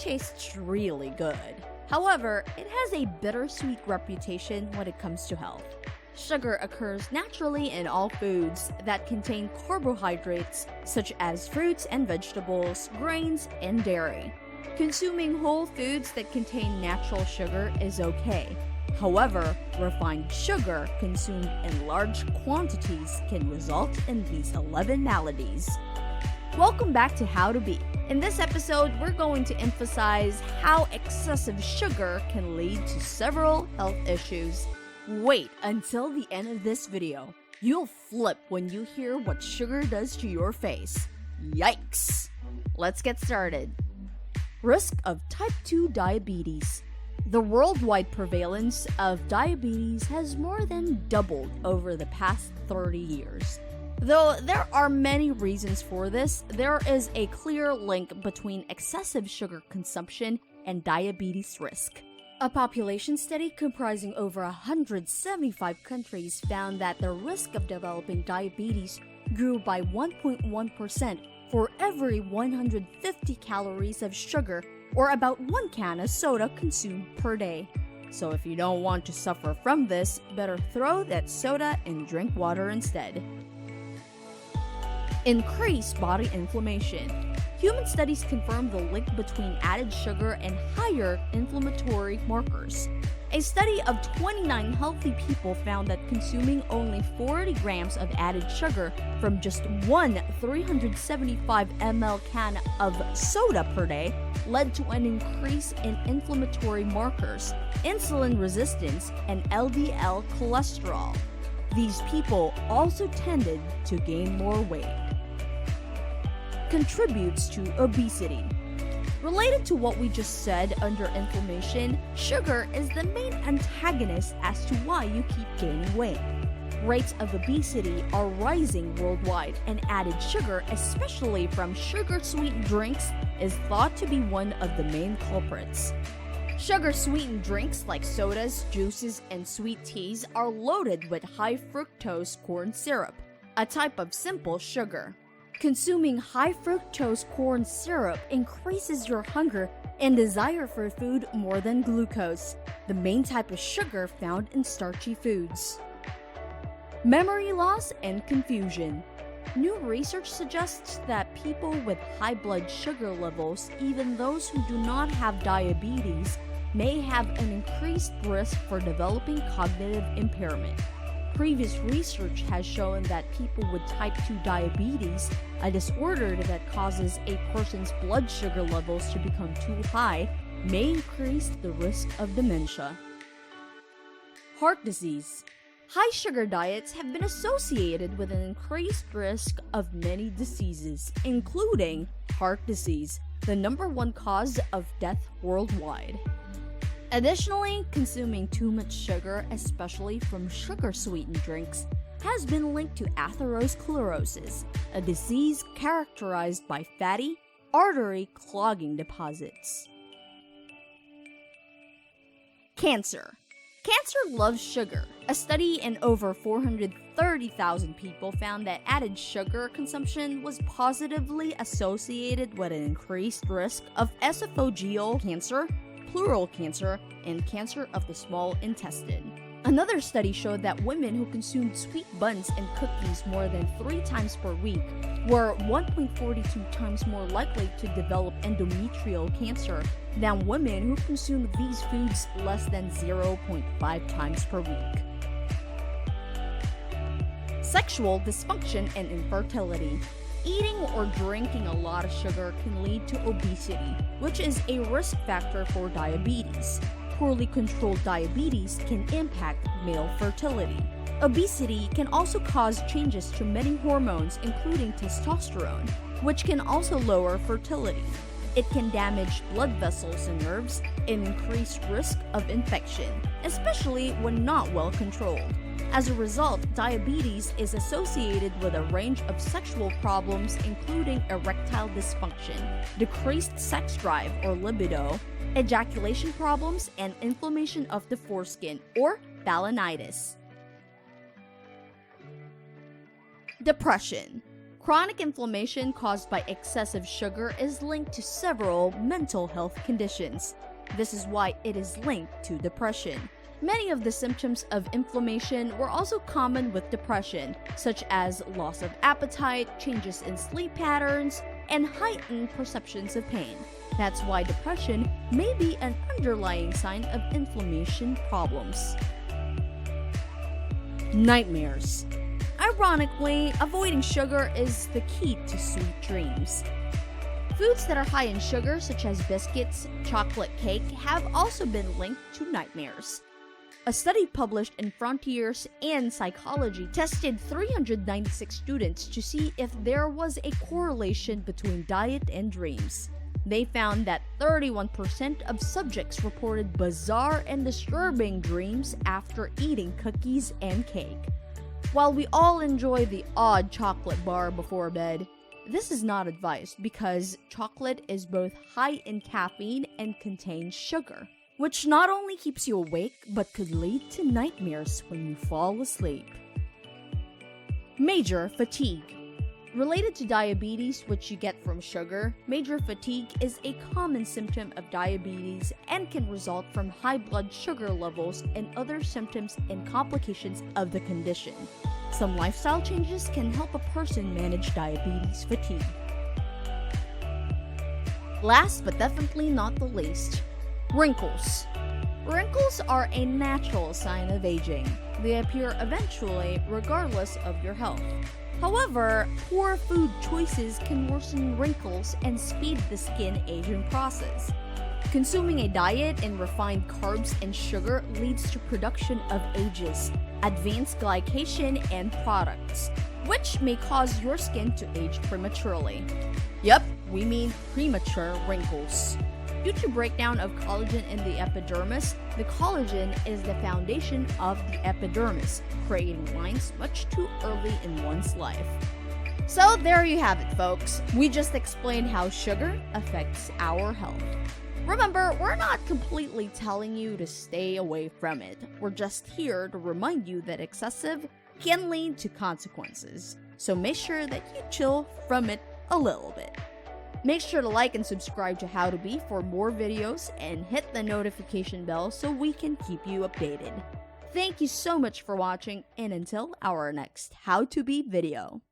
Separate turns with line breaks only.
tastes really good. However, it has a bittersweet reputation when it comes to health. Sugar occurs naturally in all foods that contain carbohydrates, such as fruits and vegetables, grains, and dairy. Consuming whole foods that contain natural sugar is okay. However, refined sugar consumed in large quantities can result in these 11 maladies. Welcome back to How to Be. In this episode, we're going to emphasize how excessive sugar can lead to several health issues. Wait until the end of this video. You'll flip when you hear what sugar does to your face. Yikes! Let's get started. Risk of type 2 diabetes. The worldwide prevalence of diabetes has more than doubled over the past 30 years. Though there are many reasons for this, there is a clear link between excessive sugar consumption and diabetes risk. A population study comprising over 175 countries found that the risk of developing diabetes grew by 1.1% for every 150 calories of sugar, or about 1 can of soda consumed per day. So if you don't want to suffer from this, better throw that soda and drink water instead. Increased body inflammation. Human studies confirm the link between added sugar and higher inflammatory markers. A study of 29 healthy people found that consuming only 40 grams of added sugar from just one 375 ml can of soda per day led to an increase in inflammatory markers, insulin resistance, and LDL cholesterol. These people also tended to gain more weight. Contributes to obesity. Related to what we just said under inflammation, sugar is the main antagonist as to why you keep gaining weight. Rates of obesity are rising worldwide, and added sugar, especially from sugar-sweetened drinks, is thought to be one of the main culprits. Sugar-sweetened drinks like sodas, juices, and sweet teas are loaded with high fructose corn syrup, a type of simple sugar. Consuming high fructose corn syrup increases your hunger and desire for food more than glucose, the main type of sugar found in starchy foods. Memory loss and confusion. New research suggests that people with high blood sugar levels, even those who do not have diabetes, may have an increased risk for developing cognitive impairment. Previous research has shown that people with type 2 diabetes, a disorder that causes a person's blood sugar levels to become too high, may increase the risk of dementia. Heart disease. High sugar diets have been associated with an increased risk of many diseases, including heart disease, the #1 cause of death worldwide. Additionally, consuming too much sugar, especially from sugar-sweetened drinks, has been linked to atherosclerosis, a disease characterized by fatty, artery clogging deposits. Cancer. Cancer loves sugar. A study in over 430,000 people found that added sugar consumption was positively associated with an increased risk of esophageal cancer, pleural cancer, and cancer of the small intestine. Another study showed that women who consumed sweet buns and cookies more than 3 times per week were 1.42 times more likely to develop endometrial cancer than women who consumed these foods less than 0.5 times per week. Sexual dysfunction and infertility. Eating or drinking a lot of sugar can lead to obesity, which is a risk factor for diabetes. Poorly controlled diabetes can impact male fertility. Obesity can also cause changes to many hormones, including testosterone, which can also lower fertility. It can damage blood vessels and nerves and increase risk of infection, especially when not well controlled. As a result, diabetes is associated with a range of sexual problems including erectile dysfunction, decreased sex drive or libido, ejaculation problems, and inflammation of the foreskin or balanitis. Depression. Chronic inflammation caused by excessive sugar is linked to several mental health conditions. This is why it is linked to depression. Many of the symptoms of inflammation were also common with depression, such as loss of appetite, changes in sleep patterns, and heightened perceptions of pain. That's why depression may be an underlying sign of inflammation problems. Nightmares. Ironically, avoiding sugar is the key to sweet dreams. Foods that are high in sugar, such as biscuits, chocolate cake, have also been linked to nightmares. A study published in Frontiers and Psychology tested 396 students to see if there was a correlation between diet and dreams. They found that 31% of subjects reported bizarre and disturbing dreams after eating cookies and cake. While we all enjoy the odd chocolate bar before bed, this is not advice because chocolate is both high in caffeine and contains sugar, which not only keeps you awake but could lead to nightmares when you fall asleep. Major fatigue. Related to diabetes, which you get from sugar, major fatigue is a common symptom of diabetes and can result from high blood sugar levels and other symptoms and complications of the condition. Some lifestyle changes can help a person manage diabetes fatigue. Last but definitely not the least, wrinkles. Wrinkles are a natural sign of aging. They appear eventually regardless of your health. However, poor food choices can worsen wrinkles and speed the skin aging process. Consuming a diet in refined carbs and sugar leads to production of ages, advanced glycation, and products, which may cause your skin to age prematurely. Yep, we mean premature wrinkles. Due to breakdown of collagen in the epidermis, the collagen is the foundation of the epidermis, creating lines much too early in one's life. So there you have it, folks. We just explained how sugar affects our health. Remember, we're not completely telling you to stay away from it. We're just here to remind you that excessive can lead to consequences. So make sure that you chill from it a little bit. Make sure to like and subscribe to How to Be for more videos and hit the notification bell so we can keep you updated. Thank you so much for watching, and until our next How to Be video.